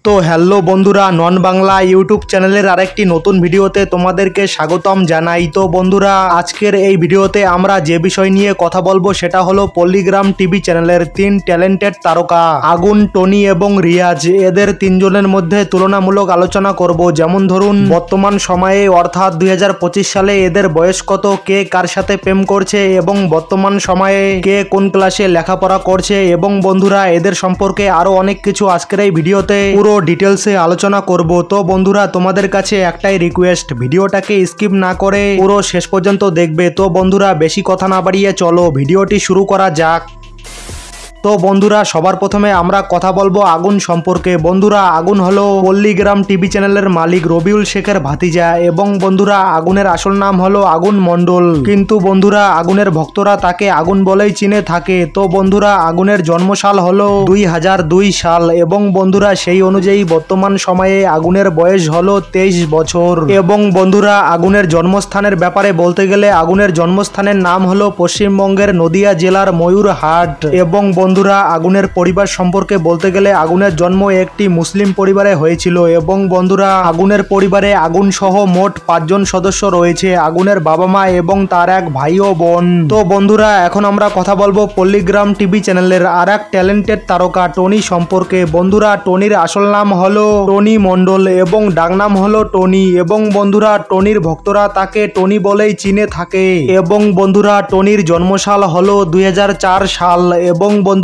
তো হ্যালো বন্ধুরা, নন বাংলা ইউটিউব চ্যানেলের আরেকটি নতুন ভিডিওতে তোমাদেরকে স্বাগতম জানাই। তো বন্ধুরা, আজকের এই ভিডিওতে আমরা যে বিষয় নিয়ে কথা বলবো সেটা হলো পল্লিগ্রাম টিভি চ্যানেলের তিন ট্যালেন্টেড তারকা আগুন, টনি এবং রিয়াজ। এদের তিনজনের মধ্যে তুলনামূলক আলোচনা করব। যেমন ধরুন, বর্তমান সময়ে অর্থাৎ 2025 সালে এদের বয়স কত, কে কার সাথে প্রেম করছে এবং বর্তমান সময়ে কে কোন ক্লাসে লেখাপড়া করছে, এবং বন্ধুরা এদের সম্পর্কে আরো অনেক কিছু আজকের এই ভিডিওতে পুরো ডিটেলসে আলোচনা করব। তো বন্ধুরা, তোমাদের কাছে একটাই রিকোয়েস্ট, ভিডিওটাকে স্কিপ না করে পুরো শেষ পর্যন্ত দেখবে। তো বন্ধুরা, বেশি কথা না বাড়িয়ে চলো ভিডিওটি শুরু করা যাক। তো বন্ধুরা, সবার প্রথমে আমরা কথা বলবো আগুন সম্পর্কে। বন্ধুরা, আগুন হলো পল্লিগ্রাম টিভি চ্যানেলের মালিক রবিউল শেখের ভাতিজা, এবং বন্ধুরা আগুনের আসল নাম হলো আগুন মণ্ডল, কিন্তু বন্ধুরা আগুনের ভক্তরা তাকে আগুন বলেই চিনে থাকে। তো বন্ধুরা, আগুনের জন্মসাল হলো 2002 সাল, এবং বন্ধুরা সেই অনুযায়ী বর্তমান সময়ে আগুনের বয়স হলো 23 বছর। এবং বন্ধুরা, আগুনের জন্মস্থানের ব্যাপারে বলতে গেলে আগুনের জন্মস্থানের নাম হলো পশ্চিমবঙ্গের নদিয়া জেলার ময়ূরহাট। এবং বন্ধুরা, আগুনের পরিবার সম্পর্কে বলতে গেলে আগুনের জন্ম একটি মুসলিম পরিবারে হয়েছিল। এবং বন্ধুরা, আগুনের পরিবারে আগুন সহ মোট 5 জন সদস্য রয়েছে, আগুনের বাবা মা এবং তার এক ভাই ও বোন। তো বন্ধুরা, এখন আমরা কথা বলবো পল্লিগ্রাম টিভি চ্যানেলের আর এক ট্যালেন্টেড তারকা টনি সম্পর্কে। বন্ধুরা, টনির আসল নাম হলো টনি মণ্ডল এবং ডাকনাম হলো টনি। এবং বন্ধুরা, টনির ভক্তরা তাকে টনি বলেই চিনে থাকে। এবং বন্ধুরা, টনির জন্মসাল হলো 2004 সাল। এবং বন্ধুরা,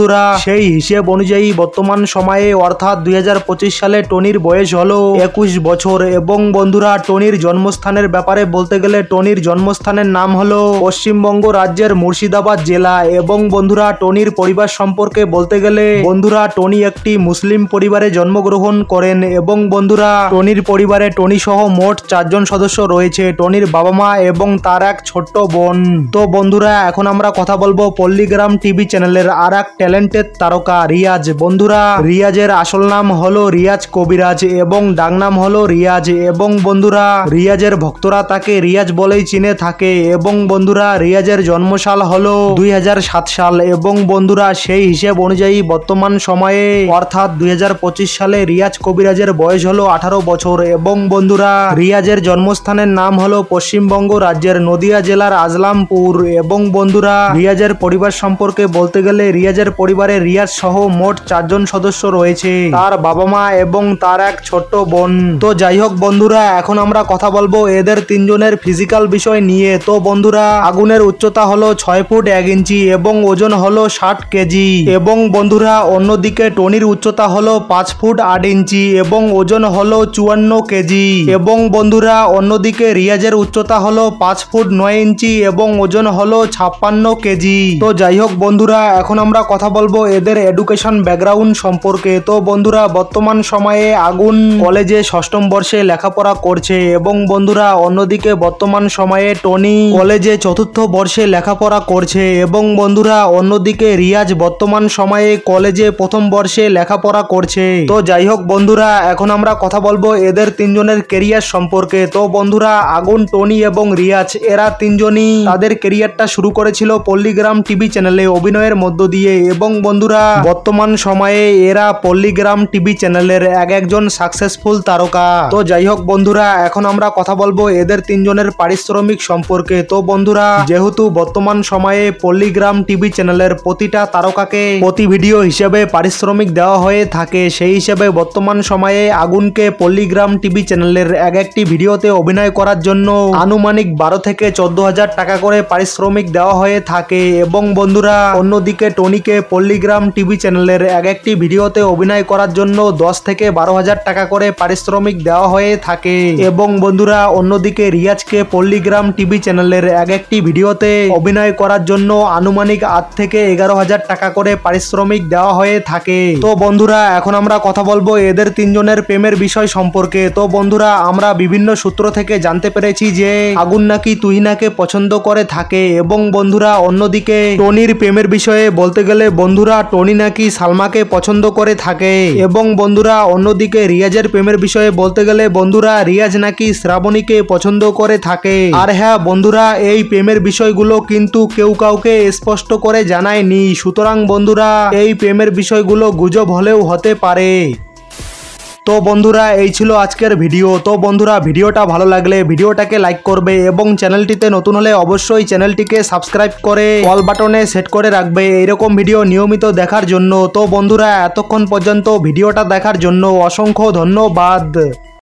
সেই হিসেব অনুযায়ী বর্তমান সময়ে অর্থাৎ 2025 সালে টনির বয়স হলো 21 বছর। এবং বন্ধুরা, টনির জন্মস্থানের ব্যাপারে বলতে গেলে টনির জন্মস্থানের নাম হলো পশ্চিমবঙ্গ রাজ্যের মুর্শিদাবাদ জেলা। এবং বন্ধুরা, টনির পরিবার সম্পর্কে বলতে গেলে বন্ধুরা টনি একটি মুসলিম পরিবারে জন্মগ্রহণ করেন। এবং বন্ধুরা, টনির পরিবারে টনি সহ মোট 4 জন সদস্য রয়েছে, টনির বাবা মা এবং তার এক ছোট্ট বোন। তো বন্ধুরা, এখন আমরা কথা বলবো পল্লিগ্রাম টিভি চ্যানেলের আর এক ট্যালেন্টেড তারকা রিয়াজ। বন্ধুরা, রিয়াজের আসল নাম হলো রিয়াজ কবিরাজ এবং ডাকনাম হলো রিয়াজ। এবং বন্ধুরা, রিয়াজের ভক্তরা তাকে রিয়াজ বলেই চিনে থাকে। এবং বন্ধুরা, রিয়াজের জন্মসাল হলো 2007 সাল। এবং বন্ধুরা, সেই হিসেব অনুযায়ী বর্তমান সময়ে অর্থাৎ 2025 সালে রিয়াজ কবিরাজের বয়স হলো 18 বছর। এবং বন্ধুরা, রিয়াজের জন্মস্থানের নাম হলো পশ্চিমবঙ্গ রাজ্যের নদিয়া জেলার আজলামপুর। এবং বন্ধুরা, রিয়াজের পরিবার সম্পর্কে বলতে গেলে রিয়াজের পরিবারে রিয়াজ সহ মোট 4 জন সদস্য রয়েছে, তার বাবা মা এবং তার এক ছোট্ট বোন। তো যাই হোক বন্ধুরা, এখন আমরা কথা বলবো এদের তিনজনের ফিজিক্যাল বিষয় নিয়ে। তো বন্ধুরা, আগুনের উচ্চতা হলো 6 ফুট 1 ইঞ্চি এবং ওজন হলো 60 কেজি। এবং বন্ধুরা, অন্যদিকে টনির উচ্চতা হলো 5 ফুট 8 ইঞ্চি এবং ওজন হলো 54 কেজি। এবং বন্ধুরা, অন্যদিকে রিয়াজের উচ্চতা হলো 5 ফুট 9 ইঞ্চি এবং ওজন হলো 56 কেজি। তো যাই হোক বন্ধুরা, এখন আমরা কথা বলবো এদের এডুকেশন ব্যাকগ্রাউন্ড সম্পর্কে। তো বন্ধুরা, বর্তমান সময়ে আগুন কলেজে 6ম বর্ষে লেখাপড়া করছে। এবং বন্ধুরা, অন্যদিকে বর্তমান সময়ে টনি কলেজে 4র্থ বর্ষে লেখাপড়া করছে। এবং বন্ধুরা, অন্যদিকে রিয়াজ বর্তমান সময়ে কলেজে 1ম বর্ষে লেখাপড়া করছে। তো যাই হোক বন্ধুরা, এখন আমরা কথা বলবো এদের তিনজনের কেরিয়ার সম্পর্কে। তো বন্ধুরা, আগুন, টনি এবং রিয়াজ এরা তিনজনই তাদের কেরিয়ারটা শুরু করেছিল পল্লিগ্রাম টিভি চ্যানেলে অভিনয়ের মধ্য দিয়ে। এবং বন্ধুরা, বর্তমান সময়ে এরা পল্লিগ্রাম টিভি চ্যানেলের একজন সাকসেসফুল তারকা। তো যাই হোক বন্ধুরা, এখন আমরা কথা বলবো এদের তিনজনের পারিশ্রমিক সম্পর্কে। তো বন্ধুরা, যেহেতু বর্তমান সময়ে পল্লিগ্রাম টিভি চ্যানেলের প্রতিটা তারকাকে প্রতি ভিডিও হিসেবে পারিশ্রমিক দেওয়া হয়ে থাকে, সেই হিসেবে বর্তমান সময়ে আগুনকে পল্লিগ্রাম টিভি চ্যানেলের একটি ভিডিওতে অভিনয় করার জন্য আনুমানিক 12 থেকে 14,000 টাকা করে পারিশ্রমিক দেওয়া হয়ে থাকে। এবং বন্ধুরা, অন্যদিকে টনিকে পল্লিগ্রাম টিভি চ্যানেলের একটি ভিডিওতে অভিনয় করার জন্য 10 থেকে 12,000 টাকা করে পারিশ্রমিক দেওয়া হয়ে থাকে। এবং বন্ধুরা, অন্যদিকে রিয়াজকে পল্লিগ্রাম টিভি চ্যানেলের একটি ভিডিওতে অভিনয় করার জন্য আনুমানিক 8 থেকে 11,000 টাকা করে পারিশ্রমিক দেওয়া হয়ে থাকে। তো বন্ধুরা, এখন আমরা কথা বলবো এদের তিনজনের প্রেমের বিষয় সম্পর্কে। তো বন্ধুরা, আমরা বিভিন্ন সূত্র থেকে জানতে পেরেছি যে আগুন নাকি তুহিনাকে পছন্দ করে থাকে। এবং বন্ধুরা, অন্যদিকে টনির প্রেমের বিষয়ে বলতে গেলে বন্ধুরা টনি নাকি সালমাকে পছন্দ করে থাকে। এবং বন্ধুরা, অন্যদিকে রিয়াজের প্রেমের বিষয়ে বলতে গেলে বন্ধুরা রিয়াজ নাকি শ্রাবণীকে পছন্দ করে থাকে। আর হ্যাঁ বন্ধুরা, এই প্রেমের বিষয়গুলো কিন্তু কেউ কাউকে স্পষ্ট করে জানায়নি, সুতরাং বন্ধুরা এই প্রেমের বিষয়গুলো গুজব হলেও হতে পারে। তো বন্ধুরা এই ছিল আজকের ভিডিও। তো বন্ধুরা ভিডিওটা ভালো লাগলে ভিডিওটাকে লাইক করবে এবং চ্যানেলটিতে নতুন হলে অবশ্যই চ্যানেলটিকে সাবস্ক্রাইব করে অল বাটনে সেট করে রাখবে এইরকম ভিডিও নিয়মিত দেখার জন্য। তো বন্ধুরা এতক্ষণ পর্যন্ত ভিডিওটা দেখার জন্য অসংখ্য ধন্যবাদ।